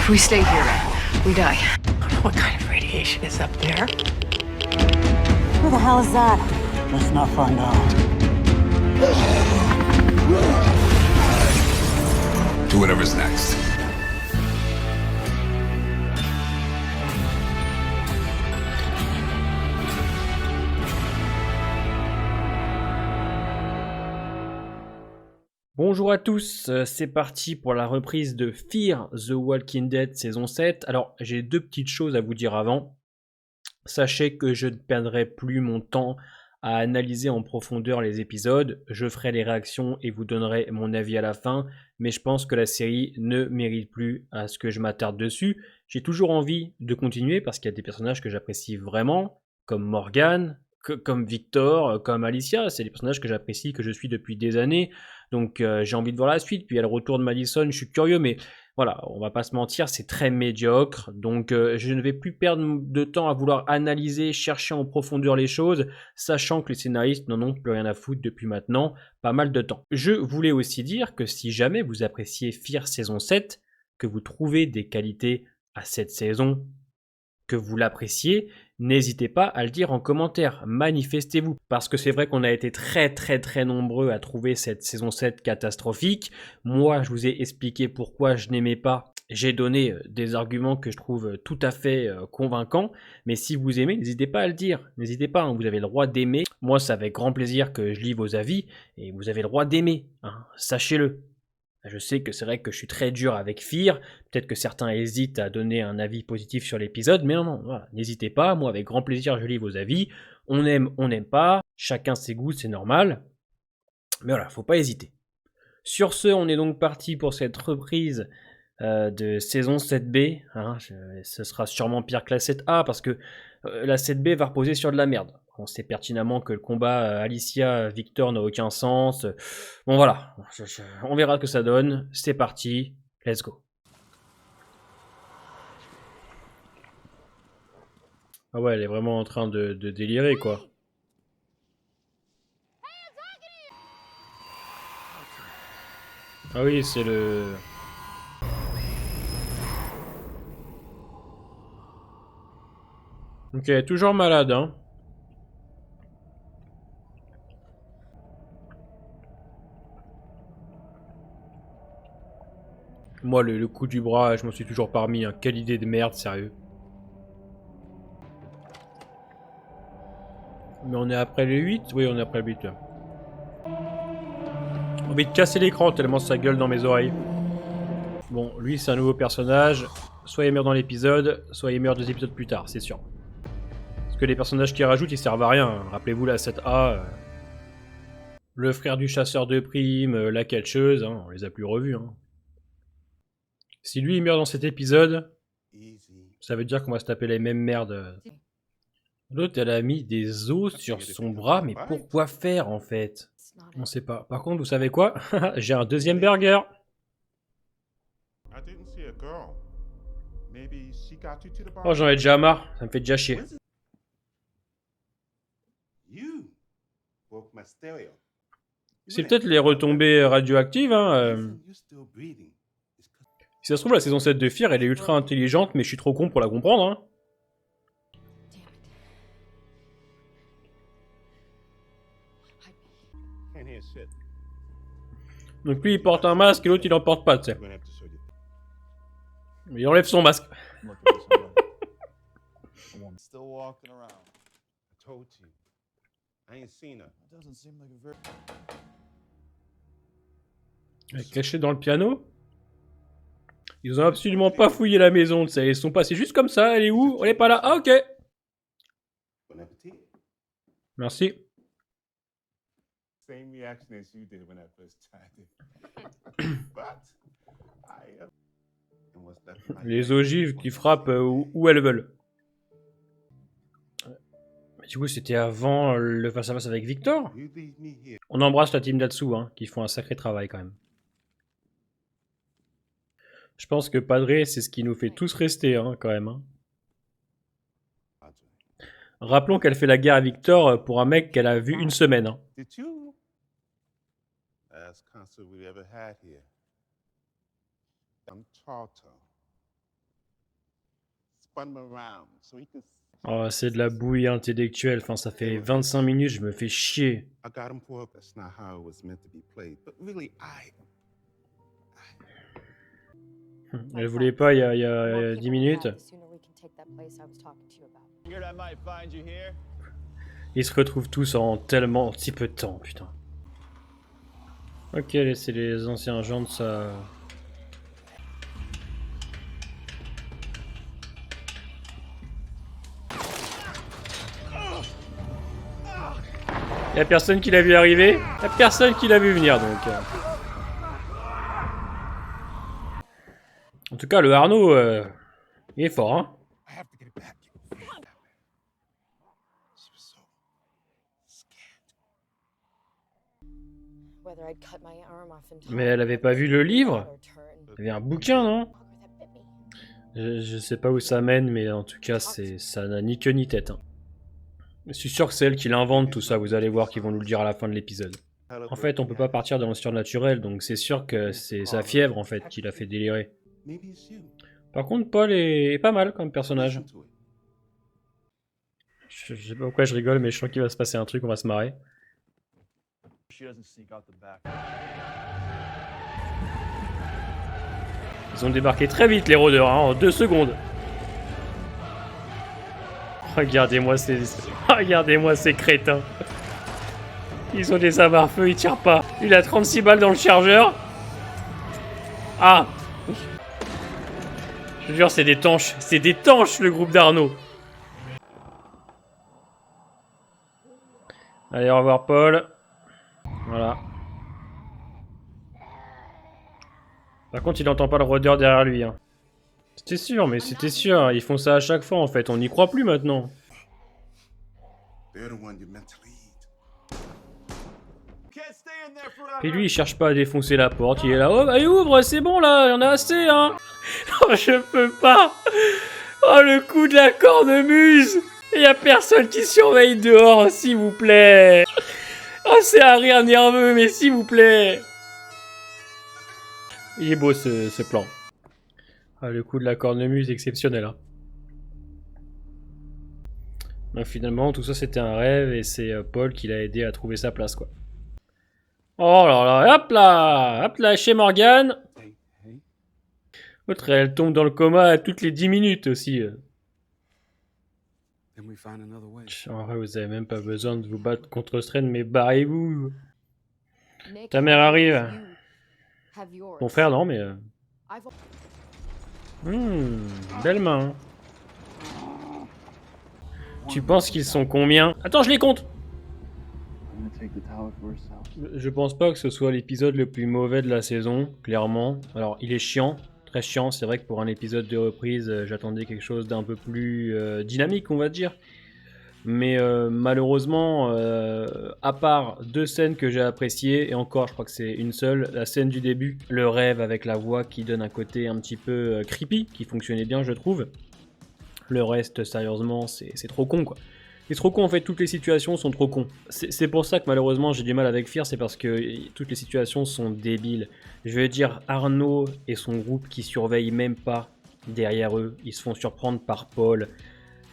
If we stay here, we die. What kind of radiation is up there? Who the hell is that? Let's not find out. To whatever's next. Bonjour à tous, c'est parti pour la reprise de Fear the Walking Dead saison 7. Alors, j'ai deux petites choses à vous dire avant. Sachez que je ne perdrai plus mon temps à analyser en profondeur les épisodes. Je ferai les réactions et vous donnerai mon avis à la fin. Mais je pense que la série ne mérite plus à ce que je m'attarde dessus. J'ai toujours envie de continuer parce qu'il y a des personnages que j'apprécie vraiment, comme Morgan, comme Victor, comme Alicia. C'est des personnages que j'apprécie, que je suis depuis des années. Donc j'ai envie de voir la suite. Puis il y a le retour de Madison, je suis curieux, mais voilà, on va pas se mentir, c'est très médiocre. Donc je ne vais plus perdre de temps à vouloir analyser, chercher en profondeur les choses, sachant que les scénaristes n'en ont plus rien à foutre depuis maintenant pas mal de temps. Je voulais aussi dire que si jamais vous appréciez Fear saison 7, que vous trouvez des qualités à cette saison, que vous l'appréciez, n'hésitez pas à le dire en commentaire, manifestez-vous. Parce que c'est vrai qu'on a été très nombreux à trouver cette saison 7 catastrophique. Moi, je vous ai expliqué pourquoi je n'aimais pas. J'ai donné des arguments que je trouve tout à fait convaincants. Mais si vous aimez, n'hésitez pas à le dire. N'hésitez pas, hein, vous avez le droit d'aimer. Moi, c'est avec grand plaisir que je lis vos avis. Et vous avez le droit d'aimer, hein, sachez-le. Je sais que c'est vrai que je suis très dur avec Fear, peut-être que certains hésitent à donner un avis positif sur l'épisode, mais non, voilà, n'hésitez pas, moi avec grand plaisir je lis vos avis, on aime, on n'aime pas, chacun ses goûts, c'est normal, mais voilà, faut pas hésiter. Sur ce, on est donc parti pour cette reprise de saison 7B, hein, ce sera sûrement pire que la 7A, parce que la 7B va reposer sur de la merde. On sait pertinemment que le combat Alicia-Victor n'a aucun sens. Bon voilà, on verra ce que ça donne. C'est parti, let's go. Ah ouais, elle est vraiment en train de délirer quoi. Ah oui, c'est le... Ok, toujours malade hein. Moi, le coup du bras, je m'en suis toujours parmi. Hein. Quelle idée de merde, sérieux. Mais on est après le 8 ? Oui, on est après le 8. J'ai envie de casser l'écran tellement ça gueule dans mes oreilles. Bon, lui, c'est un nouveau personnage. Soit il meurt dans l'épisode, soit il meurt 2 épisodes plus tard, c'est sûr. Parce que les personnages qu'ils rajoutent, ils servent à rien. Hein. Rappelez-vous la 7A. Le frère du chasseur de primes, la catcheuse, hein, on les a plus revus. Hein. Si lui, il meurt dans cet épisode, ça veut dire qu'on va se taper les mêmes merdes. L'autre, elle a mis des os sur son bras, mais pourquoi faire en fait? On sait pas. Par contre, vous savez quoi? J'ai un deuxième burger. Oh, j'en ai déjà marre. Ça me fait déjà chier. C'est peut-être les retombées radioactives, hein. Si ça se trouve, la saison 7 de Fear, elle est ultra intelligente, mais je suis trop con pour la comprendre, hein. Donc lui, il porte un masque et l'autre, il en porte pas, tu sais. Il enlève son masque. Elle est cachée dans le piano. Ils ont absolument pas fouillé la maison, tu sais. Ils sont passés juste comme ça. Elle est où? Elle est pas là. Ah, ok. Merci. Les ogives qui frappent où elles veulent. Mais du coup, c'était avant le face-à-face avec Victor. On embrasse la team là-dessous, hein, qui font un sacré travail quand même. Je pense que Padre, c'est ce qui nous fait tous rester, hein, quand même. Hein. Rappelons qu'elle fait la guerre à Victor pour un mec qu'elle a vu une semaine. Hein. Oh, c'est de la bouillie intellectuelle. Enfin, ça fait 25 minutes, je me fais chier. Elle voulait pas il y a 10 minutes. Ils se retrouvent tous en tellement si peu de temps, putain. Ok, c'est les anciens agents de ça. Y'a personne qui l'a vu arriver. Y'a personne qui l'a vu venir donc. En tout cas, le Arnaud, il est fort, hein. Mais elle avait pas vu le livre? Il y avait un bouquin, non? Je sais pas où ça mène, mais en tout cas, ça n'a ni queue ni tête. Hein. Je suis sûr que c'est elle qui l'invente tout ça, vous allez voir qu'ils vont nous le dire à la fin de l'épisode. En fait, on peut pas partir dans le surnaturel, donc c'est sûr que c'est sa fièvre, en fait, qui l'a fait délirer. Par contre, Paul est pas mal comme personnage. Je sais pas pourquoi je rigole, mais je sens qu'il va se passer un truc, on va se marrer. Ils ont débarqué très vite, les rôdeurs, hein, en 2 secondes. Regardez-moi ces crétins. Ils ont des savoir-feu, ils tirent pas. Il a 36 balles dans le chargeur. Ah! Je te jure, c'est des tanches. C'est des tanches, le groupe d'Arnaud. Allez, au revoir, Paul. Voilà. Par contre, il n'entend pas le rôdeur derrière lui. Hein. C'était sûr, mais c'était sûr. Ils font ça à chaque fois, en fait. On n'y croit plus, maintenant. Et lui, il cherche pas à défoncer la porte. Il est là. Oh, bah, ouvre, c'est bon, là. Il y en a assez, hein. Oh, je peux pas. Oh, le coup de la cornemuse. Il y a personne qui surveille dehors, s'il vous plaît. Oh, c'est un rire nerveux, mais s'il vous plaît. Il est beau, ce plan. Ah, le coup de la cornemuse exceptionnel. Hein. Donc, finalement, tout ça, c'était un rêve, et c'est Paul qui l'a aidé à trouver sa place, quoi. Oh là là, hop là, chez Morgane. L'autre, elle tombe dans le coma toutes les 10 minutes aussi. En vrai, vous avez même pas besoin de vous battre contre Strain, mais barrez-vous. Ta mère arrive. Mon frère, non, mais... belle main. Tu penses qu'ils sont combien? Attends, je les compte. Je pense pas que ce soit l'épisode le plus mauvais de la saison, clairement. Alors, il est chiant, très chiant. C'est vrai que pour un épisode de reprise, j'attendais quelque chose d'un peu plus dynamique, on va dire. Mais malheureusement, à part 2 scènes que j'ai appréciées, et encore, je crois que c'est une seule, la scène du début, le rêve avec la voix qui donne un côté un petit peu creepy, qui fonctionnait bien, je trouve. Le reste, sérieusement, c'est trop con, quoi. C'est trop con, en fait, toutes les situations sont trop cons. C'est pour ça que malheureusement j'ai du mal avec Fear, c'est parce que toutes les situations sont débiles. Je veux dire, Arnaud et son groupe qui surveillent même pas derrière eux, ils se font surprendre par Paul.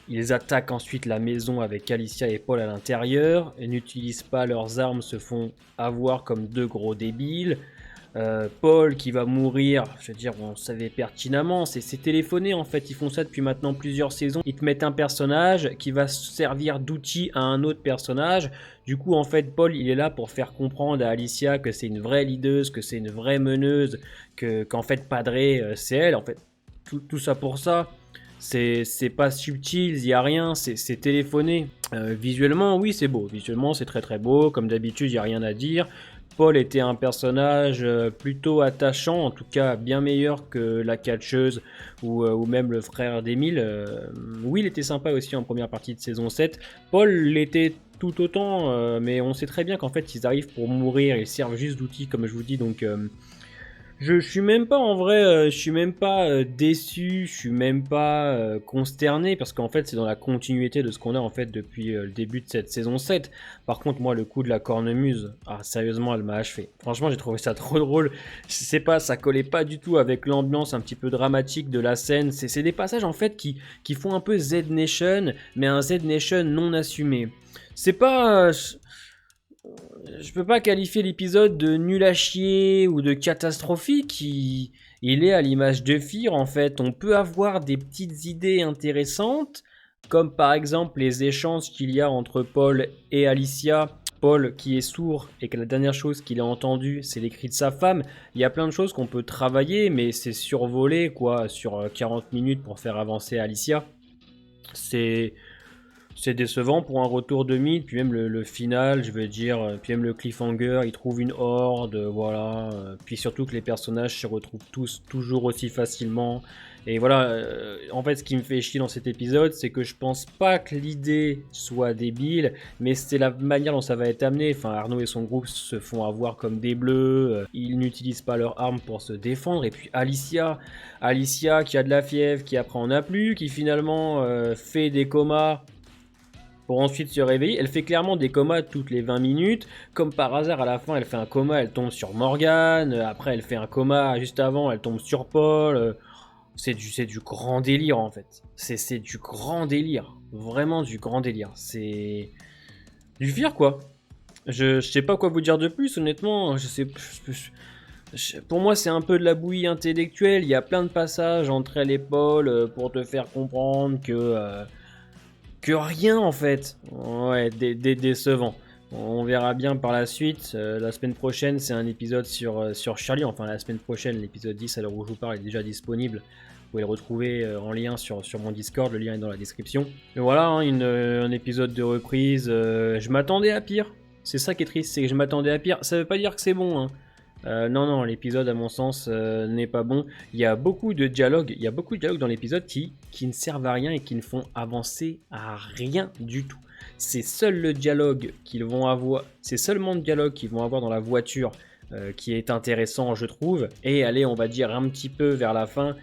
Ils attaquent ensuite la maison avec Alicia et Paul à l'intérieur, n'utilisent pas leurs armes, se font avoir comme 2 gros débiles. Paul qui va mourir, je veux dire, on savait pertinemment, c'est téléphoné en fait, ils font ça depuis maintenant plusieurs saisons, ils te mettent un personnage qui va servir d'outil à un autre personnage, du coup en fait Paul il est là pour faire comprendre à Alicia que c'est une vraie leaduse, que c'est une vraie meneuse, qu'en fait Padré c'est elle, en fait tout ça pour ça. C'est pas subtil, il n'y a rien, c'est téléphoné. Visuellement, oui, c'est beau. Visuellement, c'est très très beau. Comme d'habitude, il n'y a rien à dire. Paul était un personnage plutôt attachant, en tout cas bien meilleur que la catcheuse ou même le frère d'Emile. Will était sympa aussi en première partie de saison 7. Paul l'était tout autant, mais on sait très bien qu'en fait, ils arrivent pour mourir. Ils servent juste d'outils, comme je vous dis, donc... Je suis même pas en vrai, je suis même pas déçu, je suis même pas consterné parce qu'en fait c'est dans la continuité de ce qu'on a en fait depuis le début de cette saison 7. Par contre moi le coup de la cornemuse, sérieusement elle m'a achevé. Franchement j'ai trouvé ça trop drôle, je sais pas, ça collait pas du tout avec l'ambiance un petit peu dramatique de la scène. C'est des passages en fait qui font un peu Z Nation, mais un Z Nation non assumé. C'est pas... je peux pas qualifier l'épisode de nul à chier ou de catastrophique. Il est à l'image de Fear en fait. On peut avoir des petites idées intéressantes, comme par exemple les échanges qu'il y a entre Paul et Alicia. Paul qui est sourd et que la dernière chose qu'il a entendue c'est les cris de sa femme. Il y a plein de choses qu'on peut travailler, mais c'est survolé quoi sur 40 minutes pour faire avancer Alicia. C'est décevant pour un retour de mythe, puis même le final, je veux dire, puis même le cliffhanger, il trouve une horde, voilà, puis surtout que les personnages se retrouvent tous toujours aussi facilement, et voilà, en fait ce qui me fait chier dans cet épisode, c'est que je pense pas que l'idée soit débile, mais c'est la manière dont ça va être amené. Enfin, Arnaud et son groupe se font avoir comme des bleus, ils n'utilisent pas leurs armes pour se défendre, et puis Alicia qui a de la fièvre, qui après en a plus, qui finalement fait des comas, pour ensuite se réveiller. Elle fait clairement des comas toutes les 20 minutes. Comme par hasard, à la fin, elle fait un coma, elle tombe sur Morgane. Après, elle fait un coma juste avant, elle tombe sur Paul. C'est du grand délire, en fait. C'est du grand délire. Vraiment du grand délire. C'est du Fear, quoi. Je sais pas quoi vous dire de plus, honnêtement. Pour moi, c'est un peu de la bouillie intellectuelle. Il y a plein de passages entre elle et Paul pour te faire comprendre que rien en fait. Ouais, décevant. On verra bien par la suite. La semaine prochaine, c'est un épisode sur Charlie. Enfin, la semaine prochaine, l'épisode 10, à l'heure où je vous parle, est déjà disponible. Vous pouvez le retrouver en lien sur mon Discord. Le lien est dans la description. Et voilà, hein, un épisode de reprise. Je m'attendais à pire. C'est ça qui est triste, c'est que je m'attendais à pire. Ça veut pas dire que c'est bon, hein. Non, l'épisode à mon sens n'est pas bon. Il y a beaucoup de dialogues, dans l'épisode qui ne servent à rien et qui ne font avancer à rien du tout. C'est seulement le dialogue qu'ils vont avoir dans la voiture qui est intéressant, je trouve. Et allez, on va dire un petit peu vers la fin,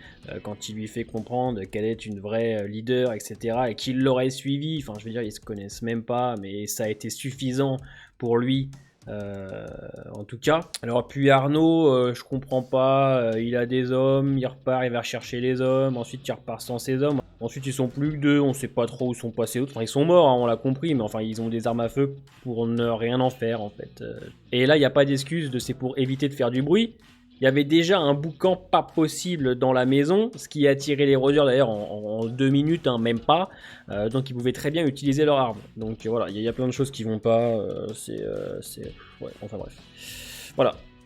quand il lui fait comprendre qu'elle est une vraie leader, etc. et qu'il l'aurait suivi. Enfin, je veux dire, ils se connaissent même pas, mais ça a été suffisant pour lui. En tout cas, alors puis Arnaud, je comprends pas, il a des hommes, il repart, il va rechercher les hommes, ensuite il repart sans ses hommes, ensuite ils sont plus que deux, on sait pas trop où sont passés autres, enfin ils sont morts, hein, on l'a compris, mais enfin ils ont des armes à feu pour ne rien en faire en fait. Et là il n'y a pas d'excuse c'est pour éviter de faire du bruit. Il y avait déjà un boucan pas possible dans la maison, ce qui a attiré les rôdeurs d'ailleurs en 2 minutes, hein, même pas. Donc ils pouvaient très bien utiliser leur arme. Donc voilà, il y a plein de choses qui vont pas. Ouais, enfin bref.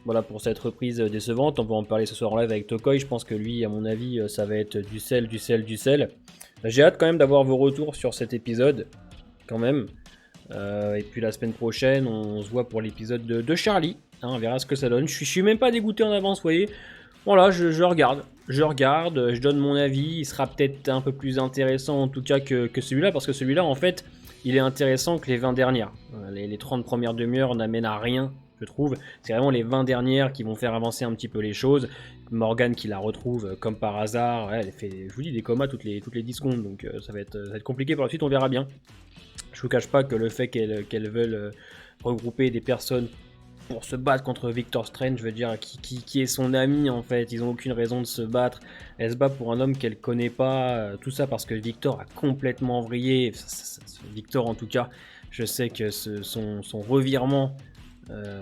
Voilà pour cette reprise décevante. On va en parler ce soir en live avec Tokoi. Je pense que lui, à mon avis, ça va être du sel. J'ai hâte quand même d'avoir vos retours sur cet épisode, quand même. Et puis la semaine prochaine, on se voit pour l'épisode de Charlie. Hein, on verra ce que ça donne. Je suis même pas dégoûté en avance, vous voyez. Voilà, je regarde, je donne mon avis. Il sera peut-être un peu plus intéressant en tout cas que celui-là, parce que celui-là, en fait, il est intéressant que les 20 dernières. Les 30 premières demi-heures n'amènent à rien, je trouve. C'est vraiment les 20 dernières qui vont faire avancer un petit peu les choses. Morgane qui la retrouve comme par hasard. Ouais, elle fait, je vous dis, des comas toutes les 10 secondes, donc ça va être compliqué par la suite, on verra bien. Je vous cache pas que le fait qu'elles veulent regrouper des personnes pour se battre contre Victor Strange, je veux dire, qui est son ami en fait, ils ont aucune raison de se battre. Elle se bat pour un homme qu'elle connaît pas, tout ça parce que Victor a complètement vrillé. Victor en tout cas, je sais que son revirement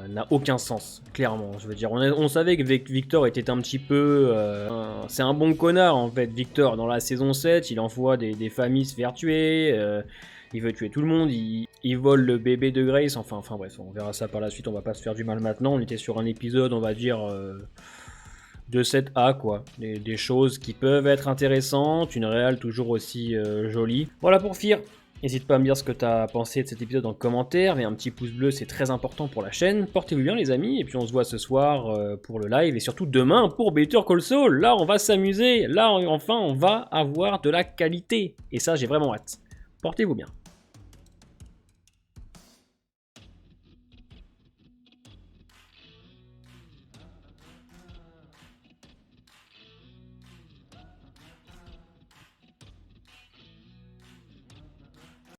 n'a aucun sens, clairement. Je veux dire, on savait que Victor était un petit peu... c'est un bon connard en fait, Victor. Dans la saison 7, il envoie des familles se faire tuer, il veut tuer tout le monde, il vole le bébé de Grace, enfin bref, on verra ça par la suite, on va pas se faire du mal maintenant. On était sur un épisode, on va dire, de 7A, quoi. Des choses qui peuvent être intéressantes, une réal toujours aussi jolie. Voilà pour Fear. N'hésite pas à me dire ce que tu as pensé de cet épisode en commentaire, mais un petit pouce bleu c'est très important pour la chaîne. Portez-vous bien les amis, et puis on se voit ce soir pour le live, et surtout demain pour Better Call Saul. Là on va s'amuser, là enfin on va avoir de la qualité, et ça j'ai vraiment hâte. Portez-vous bien.